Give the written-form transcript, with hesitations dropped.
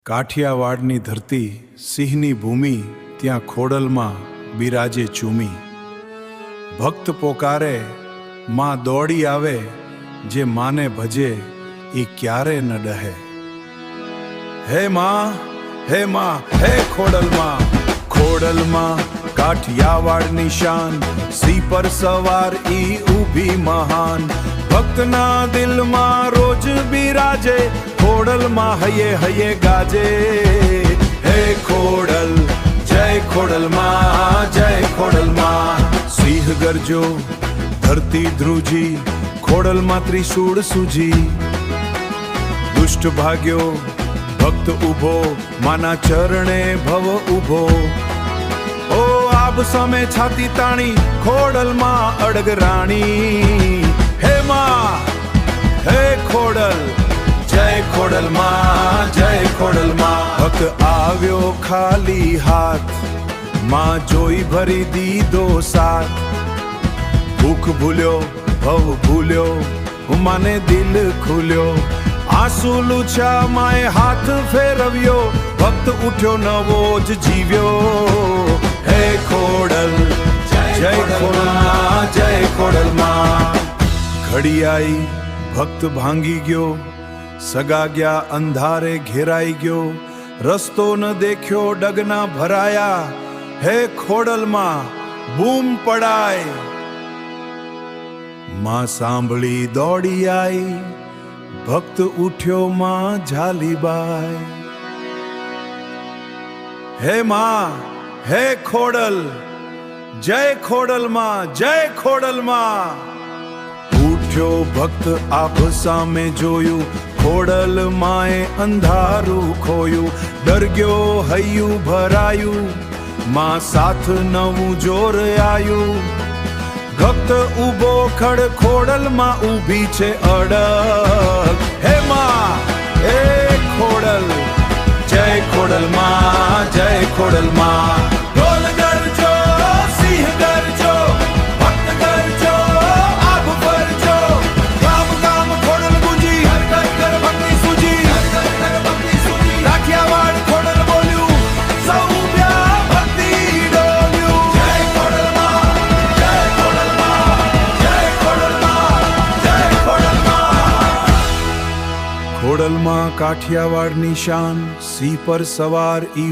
કાઠિયાવાડની ધરતી સિંહની ભૂમિ, ત્યાં ખોડલમાં બિરાજે ચૂમી. ભક્ત પોકારે માં દોડી આવે, જે માને ભજે એ ક્યારે ન ડહે. હે માં, હે માં, હે ખોડલમાં, ખોડલમાં કાઠિયાવાડની શાન, સી પર સવાર ઈ ઊભી મહાન. ભક્તના દિલમાં રોજ બિરાજે, ખોડલમાં હૈયે હૈયે ગાજે. હે ખોડલ, જય ખોડલમાં, જય ખોડલમાં. સિંહ ગરજો, ધરતી ધ્રુજી, ખોડલમાં ત્રિશૂળ સૂજી. દુષ્ટ ભાગ્યો, ભક્ત ઉભો, માના ચરણે ભવ ઉભો. ઓ આબ સામે છાતી તાણી, ખોડલમાં અડગ રાણી. હે માં, હે ખોડલ, જય ખોડલમાં, જય ખોડલમાં. ભક્ત આવ્યો ખાલી હાથ, માં જોઈ ભરી દીધો સાથ. ભૂખ ભૂલ્યો, ભવ ભૂલ્યો, માને દિલ ખુલ્યો. આંસુ લૂછ્યા, માએ હાથ ફેરવ્યો, ભક્ત ઉઠ્યો નવો જ જીવ્યો. હે ખોડલ, જય ખોડલમાં, જય ખોડલમાં. ઘડી આઈ, ભક્ત ભાંગી ગયો, સગા ગયા અંધારે ઘેરાઈ ગયો. રસ્તો ન દેખ્યો, ડગના ભરાયા. હે ખોડલમાં બૂમ પડાય. માં સાંભળી દોડી આઈ, ભક્ત ઉઠ્યો માં ઝાલીબાઈ. હે માં, હે ખોડલ, જય ખોડલમાં, જય ખોડલમાં. ઉઠ્યો ભક્ત આપ સામે જોયું, ખોડલ માએ અંધારું ખોયું. ડર ગયો હૈયું ભરાયું, માં સાથ નવું જોર આયું. ભક્ત ઉભો ખડ, ખોડલમાં ઊભી છે અડગ. હે માં, હે ખોડલ, જય ખોડલમાં, જય ખોડલમાં. ઢોલ ગરજો, સિંહ ગરજો, ભક્ત ગરજો, આભ ભરજો. ગામ ગામ ખોડલ ગુંજી, હર ઘર ઘર ભક્તિ સૂજી. કાઠિયાવાડ ખોડલ બોલ્યું, સૌ ઉભ્યા ભક્તિ ડોલ્યું. જય ખોડલમાં, જય ખોડલમાં, જય ખોડલમાં, જય ખોડલમાં. ખોડલમાં કાઠિયાવાડની શાન, સી પર સવાર ઈ